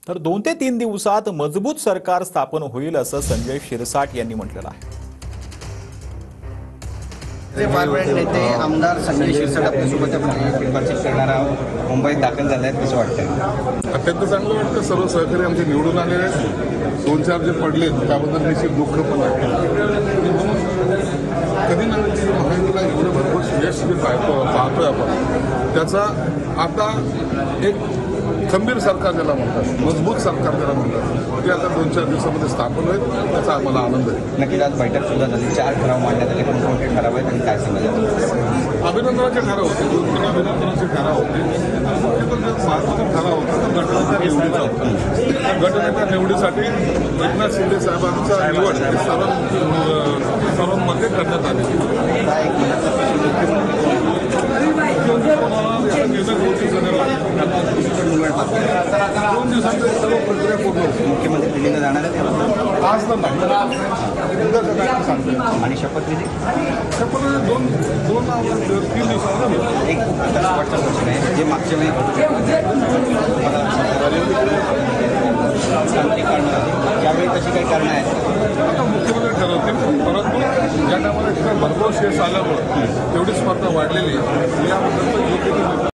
तर 2 ते 3 दिवसात मजबूत सरकार स्थापन होईल असं संजय शिरसाट यांनी म्हटलेलं आहे। पारवडे नेते आमदार संजय शिरसाट आपल्यासोबत बातचीत करणार आहोत। मुंबईत दाखल झाले आहेत, कसं वाटतं? अत्यंत चांगलं वाटतं। सर्व सहकारी आमचे निवडून आलेले आहेत। 2-4 जे पडले त्याबद्दल निश्चित दुःख पण आहे। कधी ना कधी महायुतीला एवढं भरपूर यश पाहतोय आपण, त्याचा आता एक खंबीर सरकार ज्याला म्हणतात, मजबूत सरकार ज्याला म्हणतात, ते आता 2-4 दिवसामध्ये स्थापन होईल, त्याचा आम्हाला आनंद आहे। नक्कीच आज बैठक सुद्धा झाली, 4 ठराव मांडण्यात आले, कोणकोणते ठराव आहेत आणि काय सांगायचं? अभिनंदनाचे ठराव होते, 2-3 अभिनंदनाचे ठराव होते। महत्त्वाचा ठराव होता तो गटनेत्या निवडीचा होता। गटनेत्या निवडीसाठी एकनाथ शिंदे साहेबांचा निवड सर्वांमध्ये करण्यात आली। दोन दिवसांची सर्व प्रक्रिया पूर्ण होती। मुख्यमंत्री दिल्लीला जाणार आहेत आज तर नाही, उद्या सकाळी सांगतो। आणि शपथविधी शपथ 2-3 दिवसांना एक स्पष्ट प्रश्न आहे, जे मागच्या वेळी तांत्रिक कारणं होती, यावेळी तशी काही कारणं आहेत? आता मुख्यमंत्री ठरवतील, परंतु या टायमाला इतकं भरपूर शेष आल्यामुळं तेवढी स्पर्धा वाढलेली आहे। याबद्दल योग्य